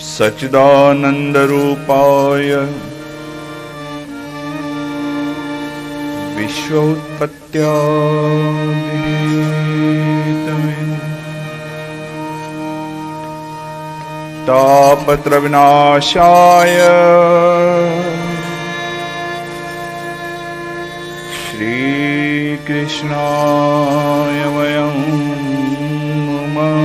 सच्चिदानंद रूपाय विश्वोत्पत्त्यादिहेतवे तापत्र विनाशाय श्रीकृष्णाय वयं नमः।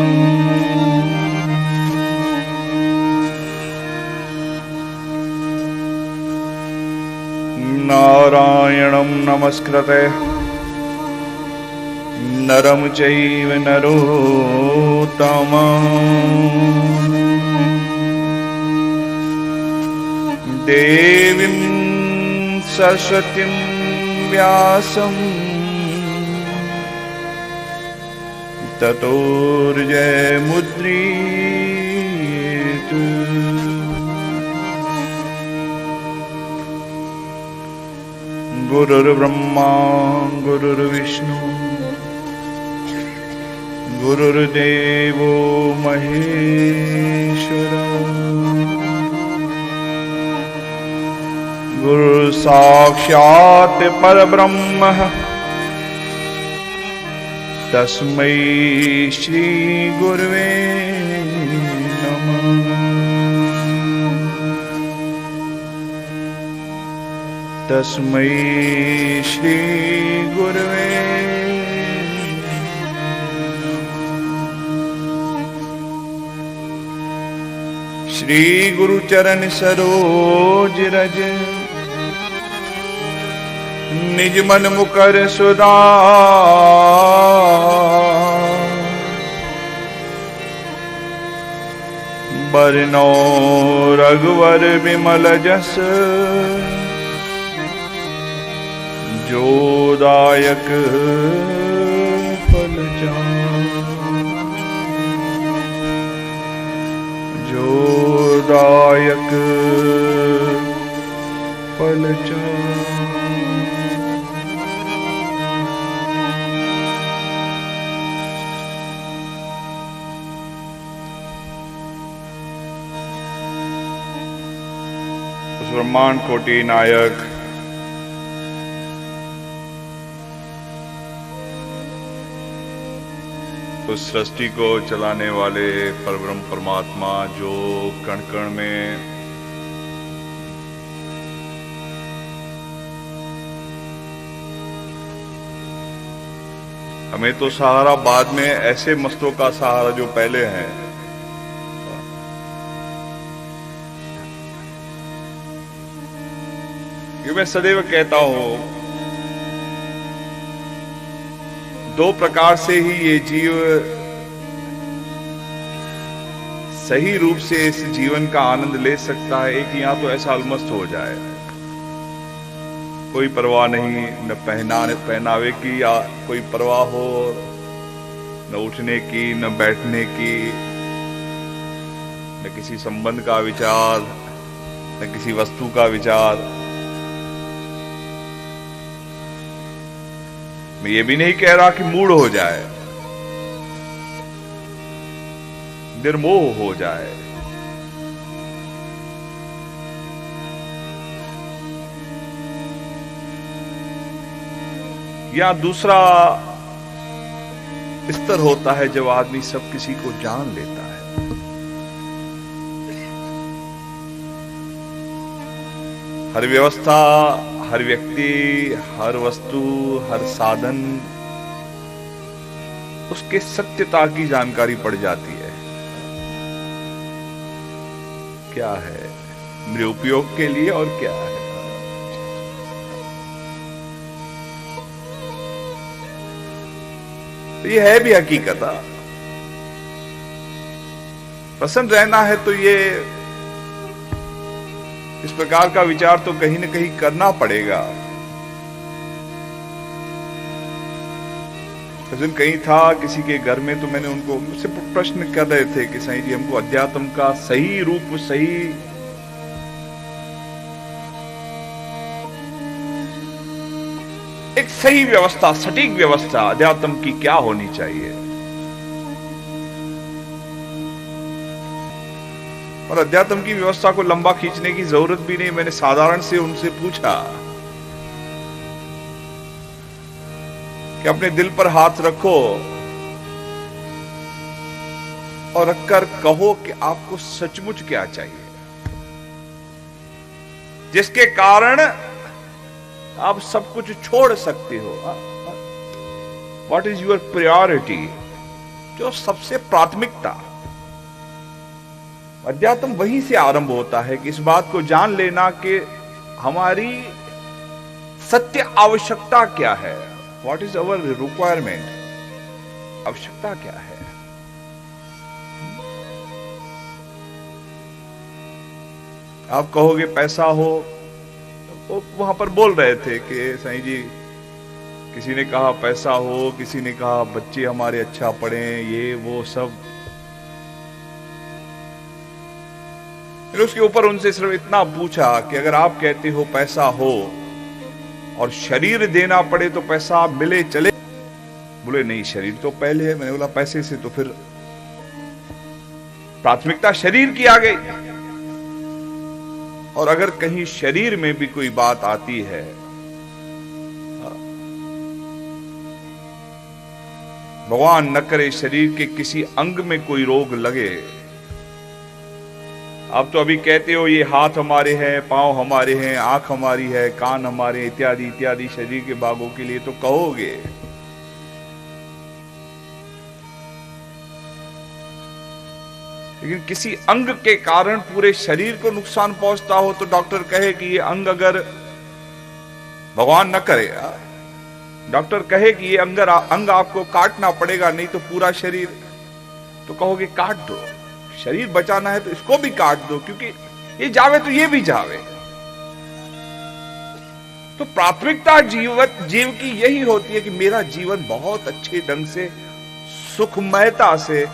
नारायणं नमस्कृते नरं चैव नरोत्तमं देवीं सरस्वतीं व्यासं ततो जयमुद्रीयेत्। गुरुर्ब्रह्मा गुरुर्विष्णु गुरुर्देवो महेश्वरा गुरु साक्षात् परब्रह्म तस्मै श्री गुरुवे नमः। तस्मै श्री गुरुवे श्री गुरुचरण सरोज रज निज मन मुकर सुधार बरनौ रघुवर विमल जस जोदायक जोदायक फलचार। उस ब्रह्मांड कोटि नायक उस सृष्टि को चलाने वाले परब्रह्म परमात्मा जो कण कण में हमें तो सहारा बाद में ऐसे मस्तों का सहारा जो पहले हैं, ये मैं सदैव कहता हूं दो प्रकार से ही ये जीव सही रूप से इस जीवन का आनंद ले सकता है। एक या तो ऐसा उन्मस्त हो जाए, कोई परवाह नहीं, न पहनावे की या कोई परवाह हो, न उठने की, न बैठने की, न किसी संबंध का विचार, न किसी वस्तु का विचार। मैं ये भी नहीं कह रहा कि मूढ़ हो जाए, निर्मोह हो जाए। या दूसरा स्तर होता है जब आदमी सब किसी को जान लेता है। हर व्यवस्था, हर व्यक्ति, हर वस्तु, हर साधन, उसके सत्यता की जानकारी पड़ जाती है। क्या है मेरे उपयोग के लिए और क्या है। तो ये है भी हकीकत। प्रसन्न रहना है तो ये इस प्रकार का विचार तो कहीं न कहीं करना पड़ेगा। उस दिन कहीं था किसी के घर में, तो मैंने उनको मुझसे प्रश्न कर रहे थे कि साईं जी हमको अध्यात्म का सही रूप, सही एक सही व्यवस्था, सटीक व्यवस्था अध्यात्म की क्या होनी चाहिए। और अध्यात्म की व्यवस्था को लंबा खींचने की जरूरत भी नहीं। मैंने साधारण से उनसे पूछा कि अपने दिल पर हाथ रखो और रखकर कहो कि आपको सचमुच क्या चाहिए, जिसके कारण आप सब कुछ छोड़ सकते हो। व्हाट इज योर प्रायोरिटी, जो सबसे प्राथमिकता। अध्यात्म वहीं से आरंभ होता है कि इस बात को जान लेना कि हमारी सत्य आवश्यकता क्या है। व्हाट इज अवर रिक्वायरमेंट, आवश्यकता क्या है। आप कहोगे पैसा हो, वो वहां पर बोल रहे थे कि साईं जी, किसी ने कहा पैसा हो, किसी ने कहा बच्चे हमारे अच्छा पढ़े, ये वो सब। फिर उसके ऊपर उनसे सिर्फ इतना पूछा कि अगर आप कहते हो पैसा हो और शरीर देना पड़े तो पैसा मिले चले। बोले नहीं, शरीर तो पहले है। मैंने बोला पैसे से तो फिर प्राथमिकता शरीर की आ गई। और अगर कहीं शरीर में भी कोई बात आती है, भगवान न करे शरीर के किसी अंग में कोई रोग लगे। आप तो अभी कहते हो ये हाथ हमारे हैं, पांव हमारे हैं, आंख हमारी है, कान हमारे, इत्यादि इत्यादि शरीर के भागों के लिए तो कहोगे। लेकिन किसी अंग के कारण पूरे शरीर को नुकसान पहुंचता हो तो डॉक्टर कहे कि ये अंग अगर, भगवान न करे, डॉक्टर कहे कि ये अंग आपको काटना पड़ेगा, नहीं तो पूरा शरीर, तो कहोगे काट दो। शरीर बचाना है तो इसको भी काट दो, क्योंकि ये जावे तो ये भी जावे। तो प्राथमिकता जीव की यही होती है कि मेरा जीवन बहुत अच्छे ढंग से, सुखमयता से,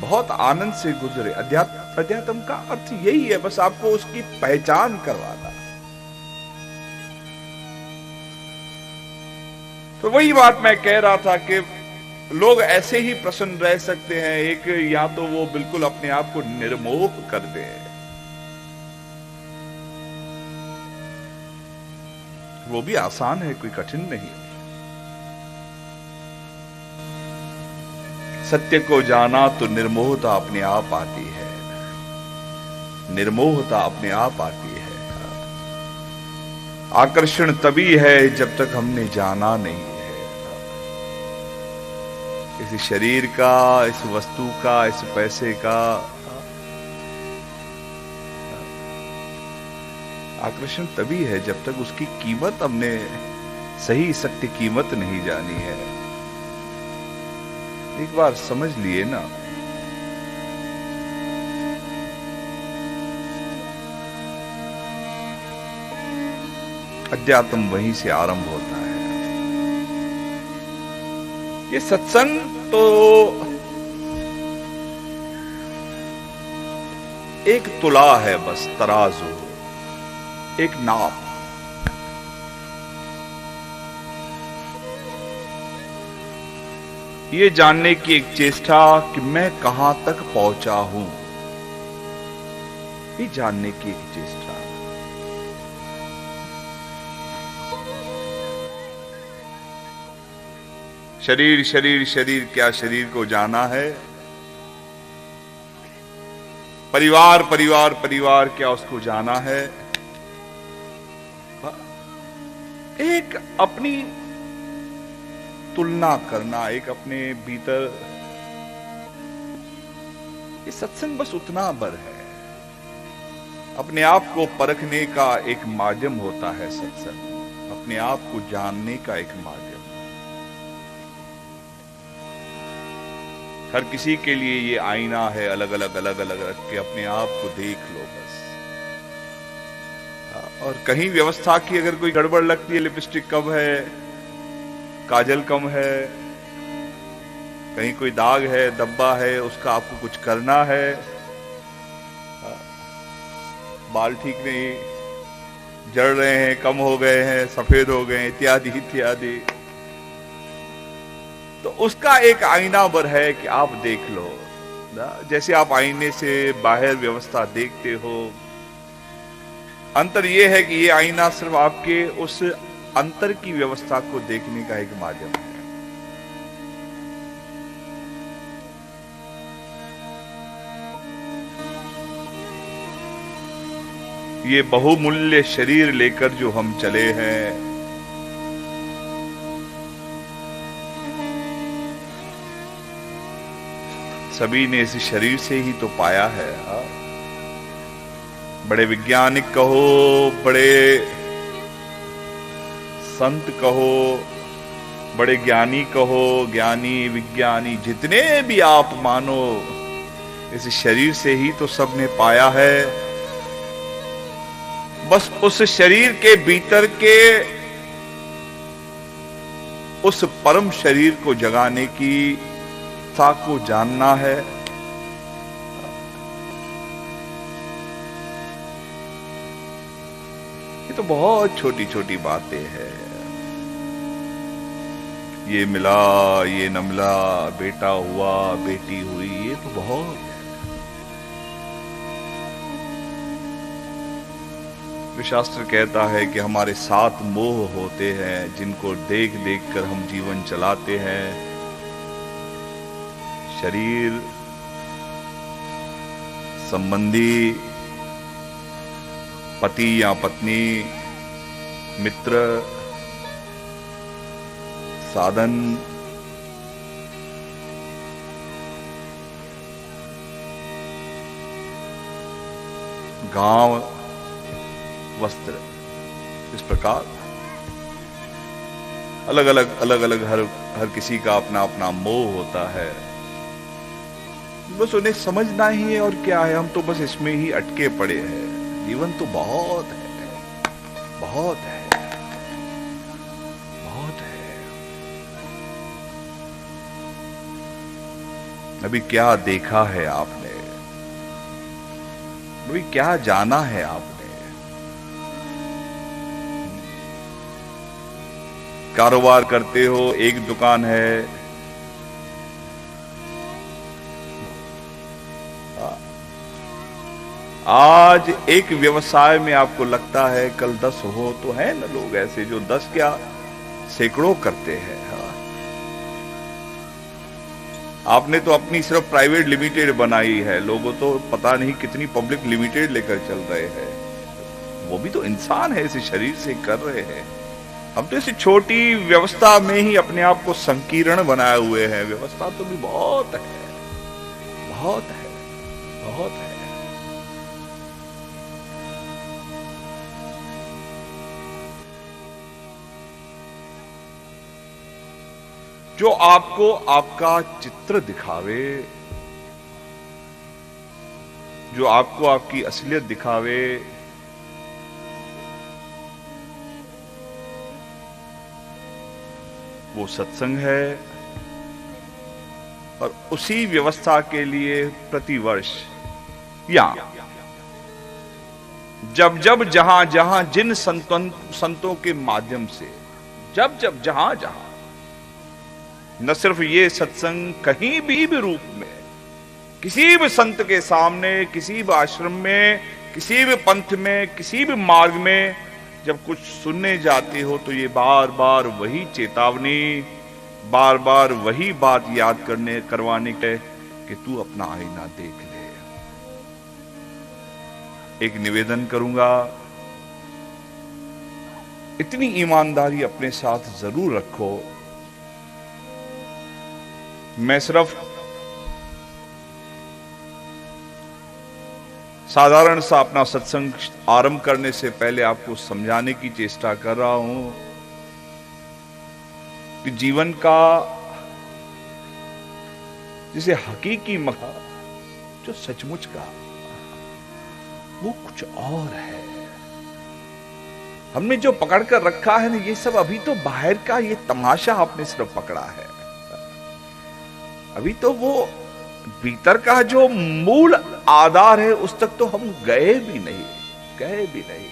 बहुत आनंद से गुजरे। अध्यात्म का अर्थ यही है, बस आपको उसकी पहचान करवाना। तो वही बात मैं कह रहा था कि लोग ऐसे ही प्रसन्न रह सकते हैं। एक, या तो वो बिल्कुल अपने आप को निर्मोह कर दे, वो भी आसान है, कोई कठिन नहीं। सत्य को जाना तो निर्मोहता अपने आप आती है, निर्मोहता अपने आप आती है। आकर्षण तभी है जब तक हमने जाना नहीं है। इस शरीर का, इस वस्तु का, इस पैसे का आकर्षण तभी है जब तक उसकी कीमत हमने, सही सत्य कीमत नहीं जानी है। एक बार समझ लिए ना, अध्यात्म वहीं से आरंभ होता है। ये सत्संग तो एक तुला है, बस तराजू, एक नाप। ये जानने की एक चेष्टा कि मैं कहां तक पहुंचा हूं, ये जानने की एक चेष्टा। शरीर शरीर शरीर, क्या शरीर को जाना है? परिवार परिवार परिवार, क्या उसको जाना है? एक अपनी तुलना करना, एक अपने भीतर, ये सत्संग बस उतना भर है। अपने आप को परखने का एक माध्यम होता है सत्संग, अपने आप को जानने का एक माध्यम। हर किसी के लिए ये आईना है, अलग अलग अलग अलग रख के अपने आप को देख लो बस। और कहीं व्यवस्था की अगर कोई गड़बड़ लगती है, लिपस्टिक कम है, काजल कम है, कहीं कोई दाग है, धब्बा है, उसका आपको कुछ करना है, बाल ठीक नहीं, जड़ रहे हैं, कम हो गए हैं, सफेद हो गए, इत्यादि इत्यादि, तो उसका एक आईना भर है कि आप देख लो। जैसे आप आईने से बाहर व्यवस्था देखते हो, अंतर यह है कि ये आईना सिर्फ आपके उस अंतर की व्यवस्था को देखने का एक माध्यम है। ये बहुमूल्य शरीर लेकर जो हम चले हैं, सभी ने इस शरीर से ही तो पाया है। बड़े वैज्ञानिक कहो, बड़े संत कहो, बड़े ज्ञानी कहो, ज्ञानी विज्ञानी जितने भी आप मानो, इस शरीर से ही तो सबने पाया है। बस उस शरीर के भीतर के उस परम शरीर को जगाने की सा को जानना है। ये तो बहुत छोटी छोटी बातें हैं। ये मिला, ये न मिला, बेटा हुआ, बेटी हुई, ये तो बहुत है। शास्त्र कहता है कि हमारे 7 मोह होते हैं जिनको देख देख कर हम जीवन चलाते हैं। शरीर, संबंधी, पति या पत्नी, मित्र, साधन, गांव, वस्त्र, इस प्रकार अलग अलग हर किसी का अपना अपना मोह होता है। बस उन्हें समझना ही है और क्या है, हम तो बस इसमें ही अटके पड़े हैं। जीवन तो बहुत है, बहुत है, बहुत है। अभी क्या देखा है आपने, अभी क्या जाना है आपने। कारोबार करते हो, एक दुकान है, आज एक व्यवसाय में आपको लगता है कल 10 हो, तो है ना लोग ऐसे जो 10 क्या सैकड़ों करते हैं। आपने तो अपनी सिर्फ प्राइवेट लिमिटेड बनाई है, लोगों तो पता नहीं कितनी पब्लिक लिमिटेड लेकर चल रहे हैं। वो भी तो इंसान है, इस शरीर से कर रहे हैं। हम तो इस छोटी व्यवस्था में ही अपने आप को संकीर्ण बनाए हुए हैं। व्यवस्था तो भी बहुत है, बहुत है, बहुत है। जो आपको आपका चित्र दिखावे, जो आपको आपकी असलियत दिखावे, वो सत्संग है। और उसी व्यवस्था के लिए प्रतिवर्ष या जब जब जहां जहां जिन संतों के माध्यम से जब जब जहां जहां, न सिर्फ ये सत्संग, कहीं भी रूप में किसी भी संत के सामने, किसी भी आश्रम में, किसी भी पंथ में, किसी भी मार्ग में जब कुछ सुनने जाते हो तो ये बार बार वही चेतावनी, बार बार वही बात याद करवाने के कि तू अपना आईना देख ले। एक निवेदन करूंगा, इतनी ईमानदारी अपने साथ जरूर रखो। मैं सिर्फ साधारण सा अपना सत्संग आरंभ करने से पहले आपको समझाने की चेष्टा कर रहा हूं कि जीवन का जिसे हकीकी मका, जो सचमुच का, वो कुछ और है। हमने जो पकड़ कर रखा है ना, ये सब अभी तो बाहर का ये तमाशा आपने सिर्फ पकड़ा है। अभी तो वो भीतर का जो मूल आधार है उस तक तो हम गए भी नहीं, गए भी नहीं।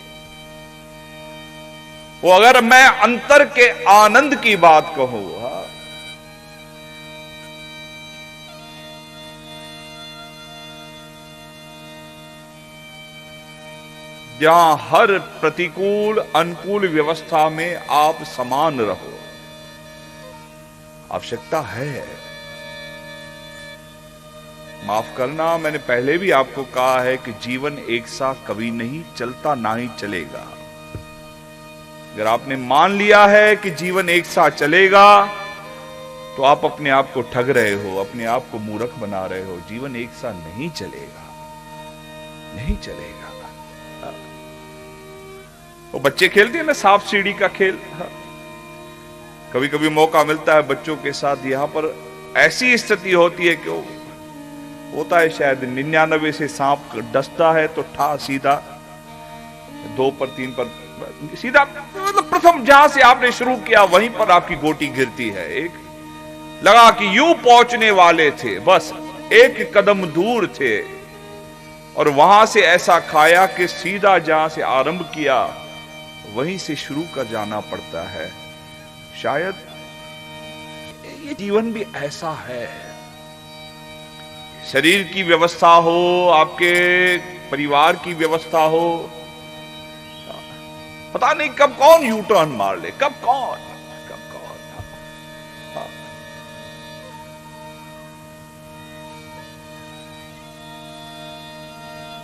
वो अगर मैं अंतर के आनंद की बात कहूं, जहां हर प्रतिकूल अनुकूल व्यवस्था में आप समान रहो। आवश्यकता है। माफ करना, मैंने पहले भी आपको कहा है कि जीवन एक सा कभी नहीं चलता, ना ही चलेगा। अगर आपने मान लिया है कि जीवन एक सा चलेगा तो आप अपने आप को ठग रहे हो, अपने आप को मूर्ख बना रहे हो। जीवन एक सा नहीं चलेगा, नहीं चलेगा। वो बच्चे खेलते हैं ना सांप सीढ़ी का खेल, कभी कभी मौका मिलता है बच्चों के साथ। यहां पर ऐसी स्थिति होती है कि होता है शायद 99 से सांप डसता है तो ठा सीधा 2 पर 3 पर सीधा, मतलब प्रथम जहां से आपने शुरू किया वहीं पर आपकी गोटी गिरती है। एक लगा कि यूं पहुंचने वाले थे, बस एक कदम दूर थे, और वहां से ऐसा खाया कि सीधा जहां से आरंभ किया वहीं से शुरू कर जाना पड़ता है। शायद ये जीवन भी ऐसा है। शरीर की व्यवस्था हो, आपके परिवार की व्यवस्था हो, पता नहीं कब कौन यू टर्न मार ले, कब कौन।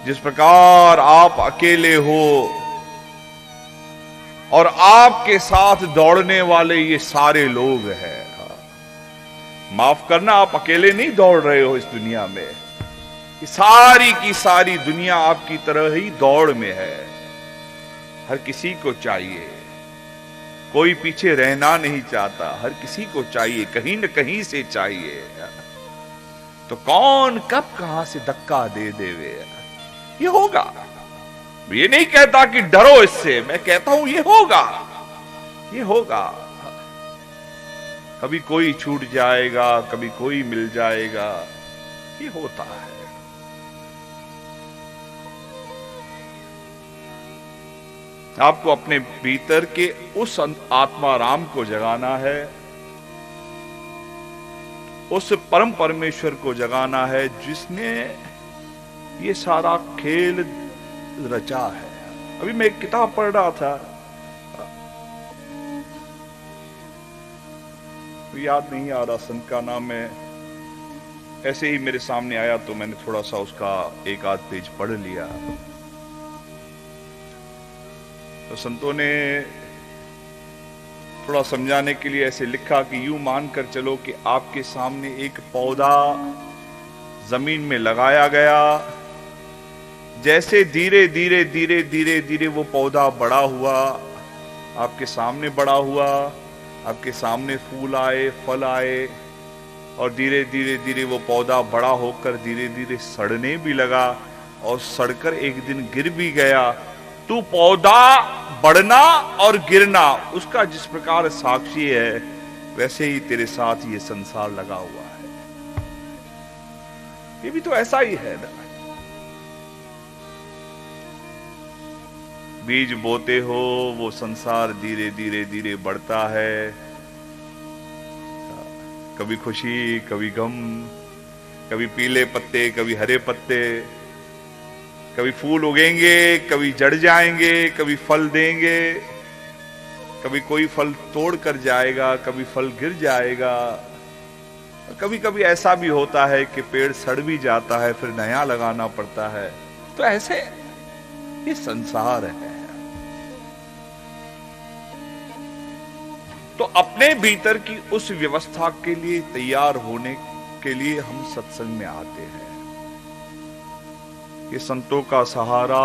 जिस प्रकार आप अकेले हो और आपके साथ दौड़ने वाले ये सारे लोग हैं। माफ करना, आप अकेले नहीं दौड़ रहे हो इस दुनिया में। ये सारी की सारी दुनिया आपकी तरह ही दौड़ में है। हर किसी को चाहिए, कोई पीछे रहना नहीं चाहता, हर किसी को चाहिए, कहीं न कहीं से चाहिए। तो कौन कब कहां से धक्का दे देवे, ये होगा। ये नहीं कहता कि डरो इससे, मैं कहता हूं ये होगा, ये होगा। कभी कोई छूट जाएगा, कभी कोई मिल जाएगा, ये होता है। आपको अपने भीतर के उस आत्माराम को जगाना है, उस परम परमेश्वर को जगाना है जिसने ये सारा खेल रचा है। अभी मैं एक किताब पढ़ रहा था, याद नहीं आ रहा संत का नाम है, ऐसे ही मेरे सामने आया तो मैंने थोड़ा सा उसका एक आध पेज पढ़ लिया। तो संतों ने थोड़ा समझाने के लिए ऐसे लिखा कि यूं मानकर चलो कि आपके सामने एक पौधा जमीन में लगाया गया, जैसे धीरे धीरे धीरे धीरे धीरे वो पौधा बड़ा हुआ, आपके सामने बड़ा हुआ, आपके सामने फूल आए, फल आए, और धीरे धीरे धीरे वो पौधा बड़ा होकर धीरे धीरे सड़ने भी लगा और सड़कर एक दिन गिर भी गया। तू पौधा बढ़ना और गिरना उसका जिस प्रकार साक्षी है, वैसे ही तेरे साथ ये संसार लगा हुआ है। ये भी तो ऐसा ही है ना। बीज बोते हो, वो संसार धीरे धीरे धीरे बढ़ता है, कभी खुशी, कभी गम, कभी पीले पत्ते, कभी हरे पत्ते, कभी फूल उगेंगे, कभी जड़ जाएंगे, कभी फल देंगे, कभी कोई फल तोड़ कर जाएगा, कभी फल गिर जाएगा। कभी कभी ऐसा भी होता है कि पेड़ सड़ भी जाता है, फिर नया लगाना पड़ता है। तो ऐसे ये संसार है। तो अपने भीतर की उस व्यवस्था के लिए तैयार होने के लिए हम सत्संग में आते हैं। ये संतों का सहारा